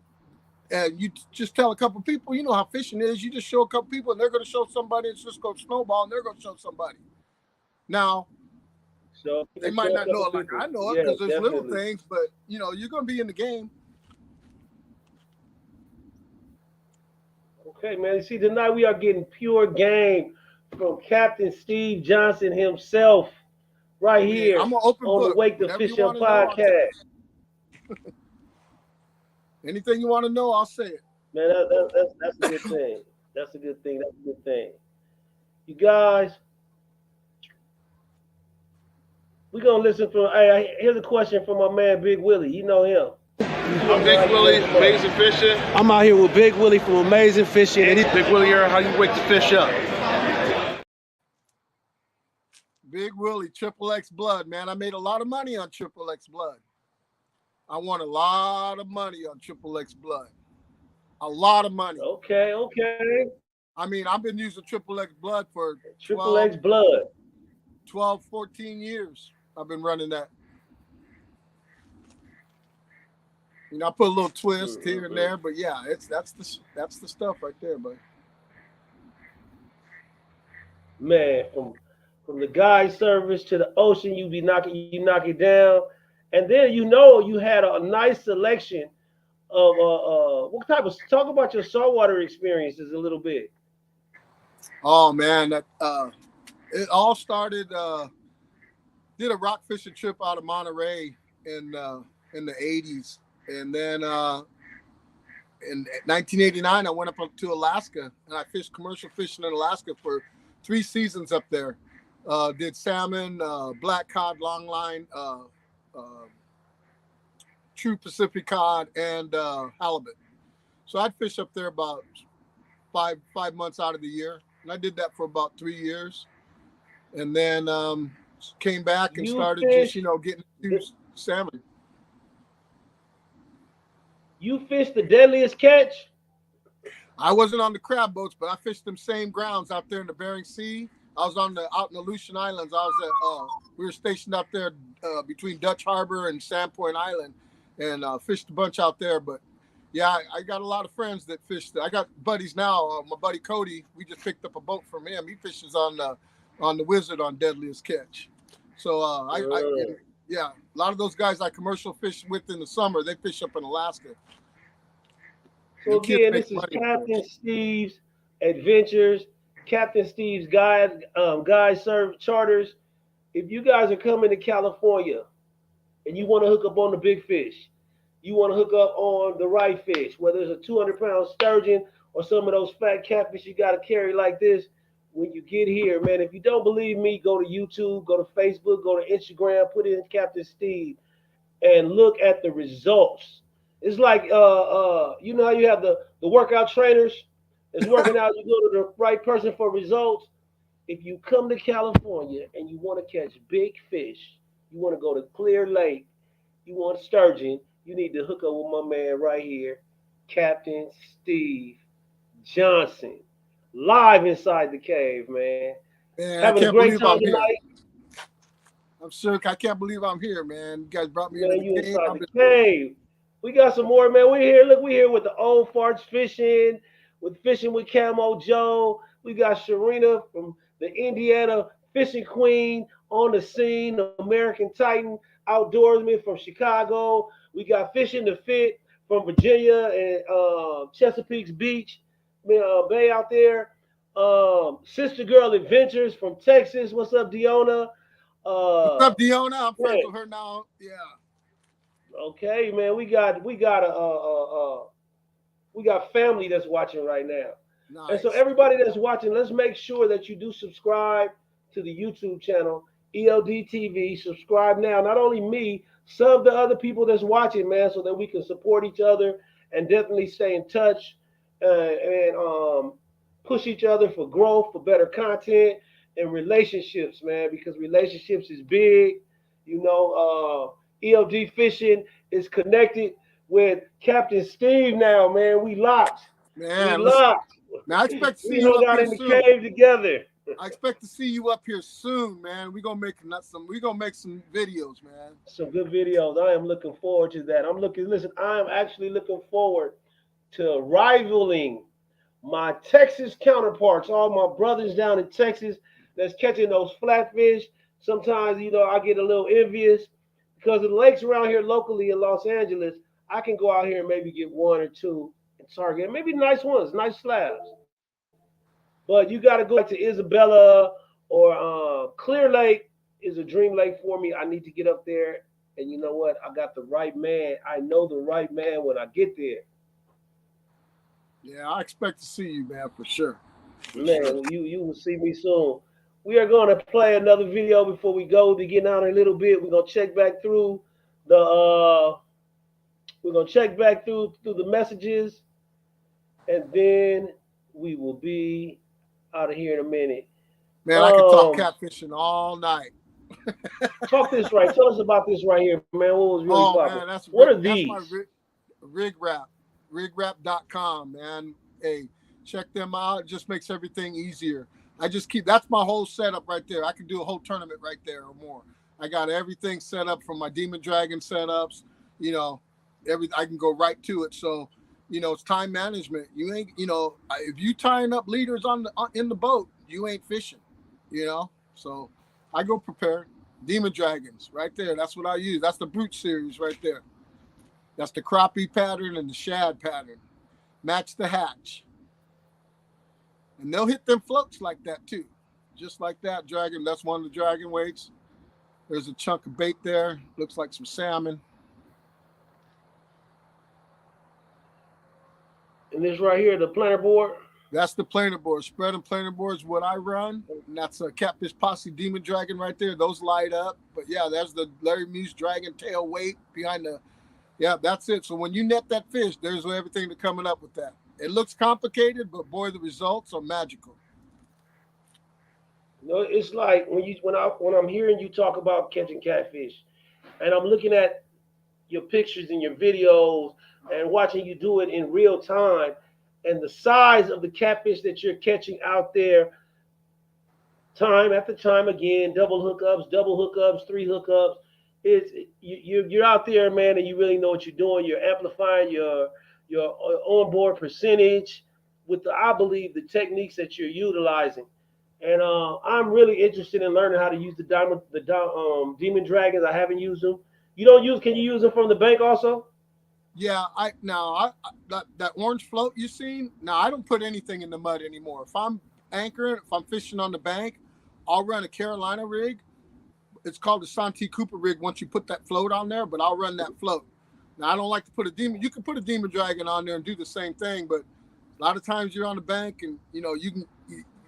you just tell a couple people, you know how fishing is. You just show a couple people and they're going to show somebody. It's just going to snowball and they're going to show somebody. Now, so they might not know it like I know it because there's little things, but, you know, you're going to be in the game. Okay, man. You see, tonight we are getting pure game from Captain Steve Johnson himself right here on the Wake the Fish Up podcast. Anything you want to know, I'll say it. Man, that's a good thing. That's a good thing. That's a good thing. You guys, we're going to listen from, here's a question from my man, Big Willie. You know him. I'm Big Willie, Amazing Fishing. I'm out here with Big Willie from Amazing Fishing. Big Willie here, how you wake the fish up. Big Willie, Triple X Blood, man. I made a lot of money on Triple X Blood. I won a lot of money on Triple X Blood. A lot of money. Okay. I mean, I've been using Triple X Blood for Triple X Blood. 12, 14 years. I've been running that. You know, I put a little twist here and there, but yeah, that's the stuff right there, buddy. Man, from the guide service to the ocean, you knock it down, and then you had a nice selection of what type of, talk about your saltwater experiences a little bit. Oh man, that it all started. Did a rock fishing trip out of Monterey in the 80s, and then in 1989 I went up to Alaska and I fished commercial fishing in Alaska for 3 seasons up there. Did salmon, black cod, longline, true Pacific cod, and halibut. So I'd fish up there about five months out of the year, and I did that for about 3 years, and then came back and started just getting into salmon. You fished the deadliest catch? I wasn't on the crab boats, but I fished them same grounds out there in the Bering Sea. I was out in the Aleutian Islands. We were stationed out there between Dutch Harbor and Sandpoint Island, and fished a bunch out there. But yeah, I got a lot of friends that fished. I got buddies now. My buddy Cody, we just picked up a boat from him. He fishes on the Wizard on Deadliest Catch. So yeah, a lot of those guys I commercial fish with in the summer, they fish up in Alaska. So again, this is Captain Steve's Adventures, Captain Steve's Guide Serve Charters. If you guys are coming to California and you want to hook up on the big fish, you want to hook up on the right fish, whether it's a 200-pound sturgeon or some of those fat catfish you got to carry like this, when you get here, man, if you don't believe me, go to YouTube, go to Facebook, go to Instagram, put in Captain Steve, and look at the results. It's like, you know how you have the workout trainers that's working out, you go to the right person for results. If you come to California and you want to catch big fish, you want to go to Clear Lake, you want sturgeon, you need to hook up with my man right here, Captain Steve Johnson, live inside the cave, man. Having a great time tonight. I'm sure. I can't believe I'm here, man. You guys brought me inside the cave. We got some more, man. We're here. Look, we're here with the old farts fishing, with Fishing with Camo Joe. We got Sharina from the Indiana Fishing Queen on the scene, the American Titan outdoorsman from Chicago. We got Fishing the Fit from Virginia and Chesapeake Beach Bay out there. Sister Girl Adventures from Texas. What's up, Deona? What's up, Deona? I'm friends with her now. Yeah. Okay, man. We got family that's watching right now. Nice. And so everybody that's watching, let's make sure that you do subscribe to the YouTube channel, ELD TV. Subscribe now. Not only me, some of the other people that's watching, man, so that we can support each other and definitely stay in touch and push each other for growth, for better content and relationships, man, because relationships is big. You know, ELD Fishing is connected with Captain Steve now, man. We locked. Man, we locked. Now I expect to see you up here in the cave together. I expect to see you up here soon, man. We're gonna make some videos, man. Some good videos. I am looking forward to that. I am actually looking forward to rivaling my Texas counterparts, all my brothers down in Texas that's catching those flatfish. Sometimes, you know, I get a little envious because the lakes around here locally in Los Angeles, I can go out here and maybe get 1 or 2 and target, maybe nice ones, nice slabs. But you got to go to Isabella or Clear Lake is a dream lake for me. I need to get up there. And you know what? I got the right man. I know the right man when I get there. Yeah, I expect to see you, man, for sure. Man, you will see me soon. We are going to play another video before we go to get down a little bit. We're going to check back through the messages, and then we will be out of here in a minute. Man, I could talk catfishing all night. Talk this right. Tell us about this right here, man. What was really popping? Man, what are that's these? my rig wrap, rigwrap.com, man. Hey, check them out. It just makes everything easier. That's my whole setup right there. I can do a whole tournament right there or more. I got everything set up from my Demon Dragon setups, you know, I can go right to it. So, you know, it's time management. You ain't, you know, if you tying up leaders in the boat, you ain't fishing, you know? So I go prepared. Demon Dragons right there. That's what I use. That's the Brute series right there. That's the crappie pattern and the shad pattern. Match the hatch. And they'll hit them floats like that too. Just like that dragon. That's one of the dragon weights. There's a chunk of bait there. Looks like some salmon. And this right here, the planer board? That's the planer board. Spread and planer board is what I run. And that's a Catfish Posse Demon Dragon right there. Those light up. But yeah, there's the Larry Muse Dragon tail weight behind the... Yeah, that's it. So when you net that fish, there's everything that's coming up with that. It looks complicated, but boy, the results are magical. You know, it's like when I'm hearing you talk about catching catfish, and I'm looking at your pictures and your videos and watching you do it in real time, and the size of the catfish that you're catching out there, time after time again, double hookups, 3 hookups. You're out there, man, and you really know what you're doing. You're amplifying your onboard percentage with I believe the techniques that you're utilizing. And I'm really interested in learning how to use the Demon Dragons. I haven't used them. Can you use them from the bank also? Yeah, that orange float you seen. Now I don't put anything in the mud anymore. If I'm anchoring, if I'm fishing on the bank, I'll run a Carolina rig. It's called the Santee Cooper rig once you put that float on there, but I'll run that float. Now I don't like to put a demon. You can put a Demon Dragon on there and do the same thing, but a lot of times you're on the bank and you know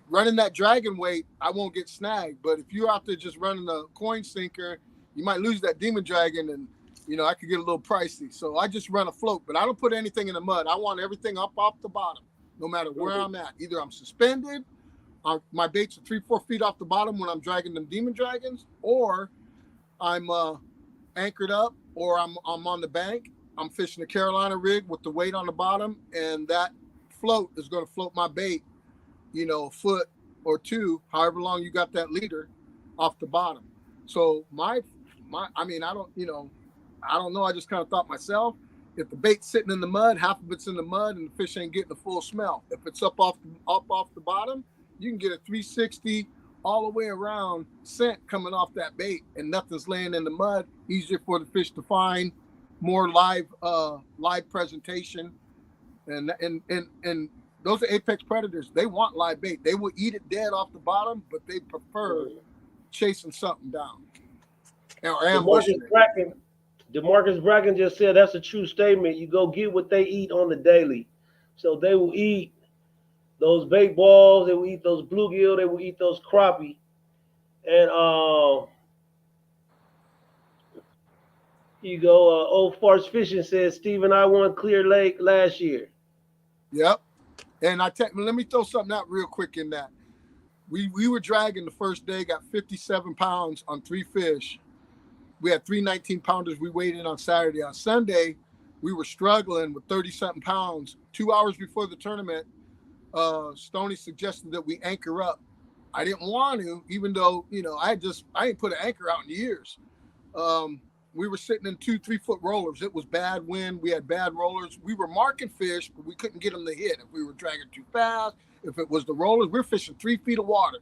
running that dragon weight, I won't get snagged. But if you're out there just running a coin sinker, you might lose that Demon Dragon, and you know I could get a little pricey. So I just run a float, but I don't put anything in the mud. I want everything up off the bottom, no matter where I'm at. Either I'm suspended, my baits are 3-4 feet off the bottom when I'm dragging them Demon Dragons, or I'm anchored up, or I'm on the bank. I'm fishing a Carolina rig with the weight on the bottom, and that float is going to float my bait, you know, a foot or two, however long you got that leader, off the bottom. So I don't know. I just kind of thought myself, if the bait's sitting in the mud, half of it's in the mud, and the fish ain't getting the full smell. If it's up off the bottom, you can get a 360 all the way around scent coming off that bait, and nothing's laying in the mud. Easier for the fish to find, more live presentation, and those are apex predators. They want live bait. They will eat it dead off the bottom, but they prefer chasing something down or ambushing it. DeMarcus Bracken just said that's a true statement. You go get what they eat on the daily. So they will eat those bait balls, they will eat those bluegill, they will eat those crappie. And you go, Old Farts Fishing says, Stephen, I won Clear Lake last year. Yep. And let me throw something out real quick in that. We were dragging the first day, got 57 pounds on 3 fish. We had 3 19-pounders we weighed in on Saturday. On Sunday, we were struggling with 30-something pounds. 2 hours before the tournament, Stoney suggested that we anchor up. I didn't want to, even though, you know, I ain't put an anchor out in years. We were sitting in 2-3 foot rollers. It was bad wind. We had bad rollers. We were marking fish, but we couldn't get them to hit. If we were dragging too fast, if it was the rollers, we're fishing 3 feet of water.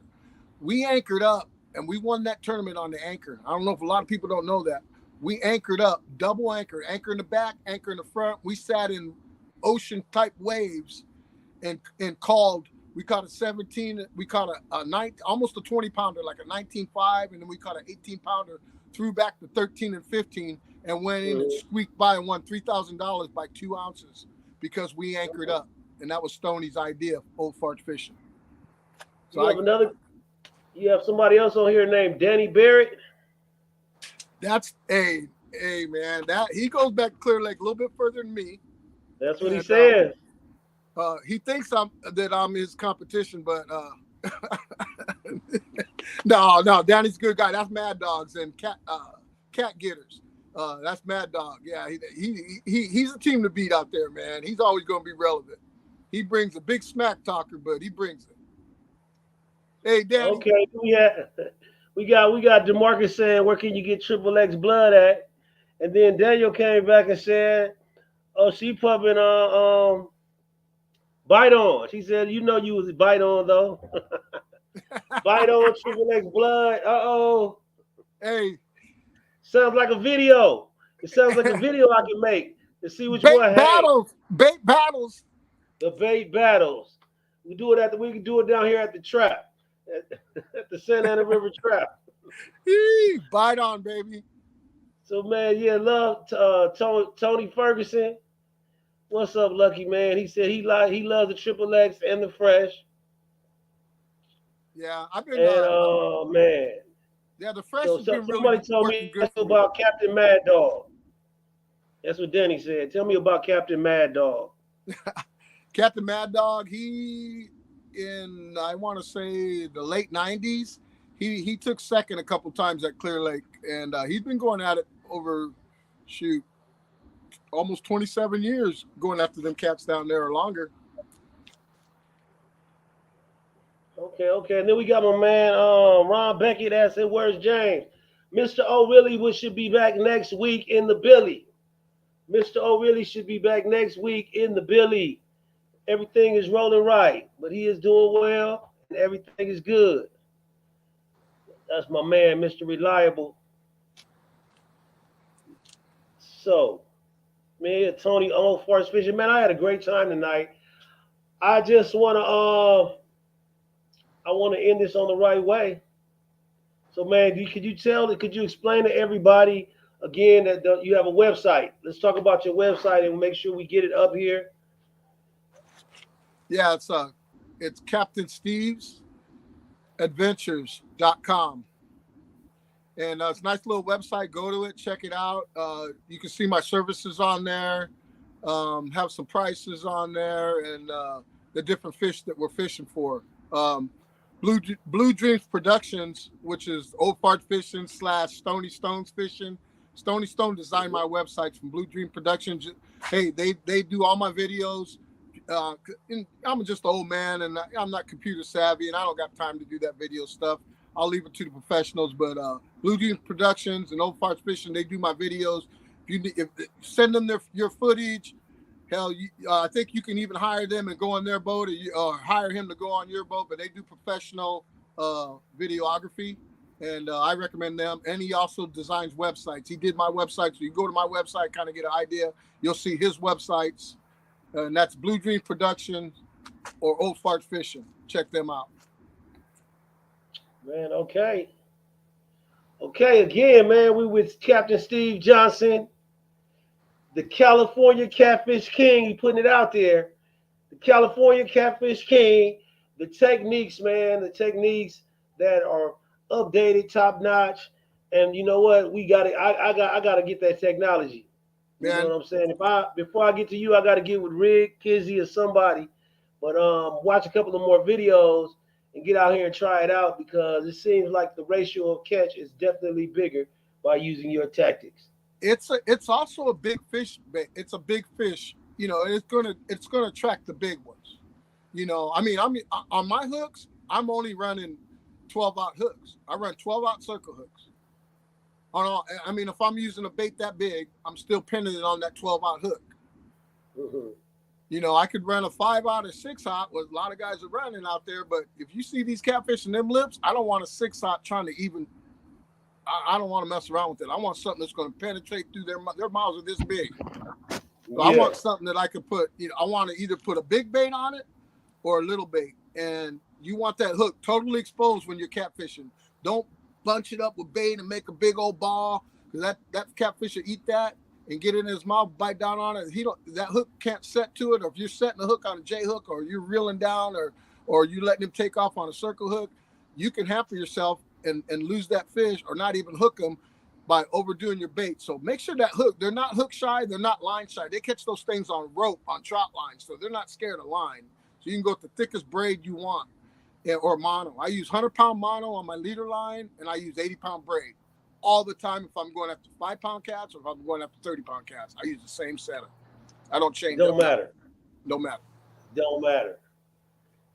We anchored up, and we won that tournament on the anchor. I don't know if a lot of people don't know that. We anchored up, double anchor in the back, anchor in the front. We sat in ocean-type waves and called. We caught a 17. We caught a 9, almost a 20-pounder, like a 19.5, and then we caught an 18-pounder. Threw back to 13 and 15 and went in and squeaked by and won $3,000 by 2 ounces because we anchored up. And that was Stoney's idea of Old Farts Fishing. So you have somebody else on here named Danny Barrett. That's hey man, that he goes back to Clear Lake a little bit further than me. That's what he says. He thinks I'm his competition, but No, Danny's a good guy. That's Mad Dogs and Cat Getters. That's Mad Dog. Yeah, he's a team to beat out there, man. He's always going to be relevant. He brings a big smack talker, but he brings it. Hey, Danny. Okay, we got DeMarcus saying, where can you get Triple X blood at? And then Daniel came back and said, oh, she pumping Bite On. She said, you know you was Bite On though. Bite On Triple X blood. Uh-oh. Hey. Sounds like a video. It sounds like a video I can make to see which bait one. Battles. Bait battles. The bait battles. We can do it down here at the trap. At the Santa Ana River Trap. Bite On, baby. So man, yeah, love Tony Ferguson. What's up, Lucky Man? He said he loves the Triple X and the Fresh. Yeah, I've been. And man, yeah, the Fresh. So has been somebody really told me good about Captain Mad Dog. That's what Denny said. Tell me about Captain Mad Dog. Captain Mad Dog. He in I want to say the late '90s. He took second a couple times at Clear Lake, and he's been going at it over almost 27 years, going after them cats down there or longer. Okay. And then we got my man Ron Beckett asking, where's James? Mr. O'Reilly should be back next week in the Billy. Mr. O'Reilly should be back next week in the Billy. Everything is rolling right, but he is doing well and everything is good. That's my man, Mr. Reliable. So, man, Tony Old Force Fishing. Man, I had a great time tonight. I just want to end this on the right way. So, man, could you explain to everybody again that you have a website? Let's talk about your website and make sure we get it up here. Yeah, it's Captain Steve's Adventures.com. And it's a nice little website. Go to it, check it out. You can see my services on there, have some prices on there, and the different fish that we're fishing for. Blue Dreams Productions, which is Old Fart Fishing / Stony Stones Fishing. Stony Stone designed my website from Blue Dream Productions. Hey, they do all my videos. I'm just an old man, and I'm not computer savvy, and I don't got time to do that video stuff. I'll leave it to the professionals. But Blue Dream Productions and Old Farts Fishing, they do my videos. If send them your footage. Hell, I think you can even hire them and go on their boat, or hire him to go on your boat. But they do professional videography, and I recommend them. And he also designs websites. He did my website, so you go to my website, kind of get an idea. You'll see his websites, and that's Blue Dream Productions or Old Farts Fishing. Check them out. Man, okay. Again, man, we with Captain Steve Johnson, the California Catfish King. He putting it out there. The California Catfish King. The techniques, man, the techniques that are updated, top notch. And you know what? We got it. I got to get that technology. You know what I'm saying? Before I get to you, I got to get with Rick, Kizzy, or somebody. But watch a couple of more videos and get out here and try it out, because it seems like the ratio of catch is definitely bigger by using your tactics. It's also a big fish. It's a big fish. You know, it's gonna attract the big ones. You know, I mean, on my hooks, I'm only running 12-aught hooks. I run 12-aught circle hooks. I mean, if I'm using a bait that big, I'm still pinning it on that 12-aught hook. Mm-hmm. You know, I could run a 5-aught or 6-aught, what a lot of guys are running out there. But if you see these catfish in them lips, I don't want a 6-aught trying to even. I don't want to mess around with it. I want something that's going to penetrate through their mouths are this big. So I want something that I could put. You know, I want to either put a big bait on it or a little bait, and you want that hook totally exposed when you're catfishing. Don't bunch it up with bait and make a big old ball, because that catfish will eat that and get it in his mouth, bite down on it. That hook can't set to it. Or if you're setting a hook on a J hook, or you're reeling down, or you letting him take off on a circle hook, you can hamper yourself and lose that fish, or not even hook them by overdoing your bait. So make sure that hook, they're not hook shy, they're not line shy. They catch those things on rope, on trout lines, so they're not scared of line. So you can go with the thickest braid you want. or mono. I use 100-pound mono on my leader line, and I use 80-pound braid all the time. If I'm going after 5-pound cats or if I'm going after 30-pound cats, I use the same setup. I don't change. Don't matter. Don't matter. Don't matter.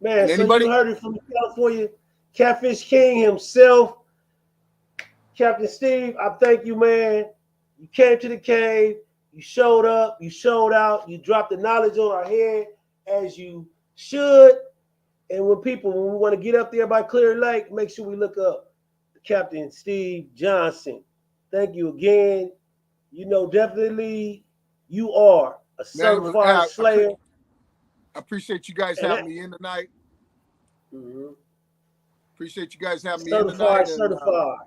Man, And anybody? So you heard it from California Catfish King himself, Captain Steve. I thank you, man. You came to the cave. You showed up. You showed out. You dropped the knowledge on our head as you should. And when we want to get up there by Clear Lake, make sure we look up Captain Steve Johnson. Thank you again. You know, definitely you are a certified slayer. I appreciate you guys having me in tonight. Mm-hmm. Appreciate you guys having me in tonight. Certified.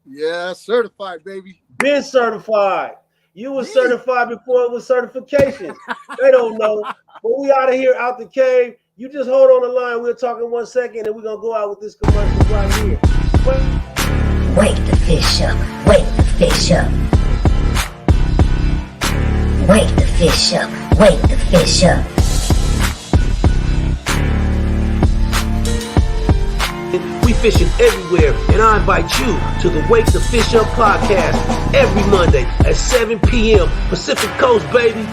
Yeah, certified, baby. Been certified. You were certified before it was certification. They don't know. But we out of here, out the cave. You just hold on the line. We'll talk in 1 second, and we're going to go out with this commercial right here. Wake the fish up. Wake the fish up. Wake the fish up. Wake the fish up. We fishing everywhere, and I invite you to the Wake the Fish Up podcast every Monday at 7 p.m. Pacific Coast, baby.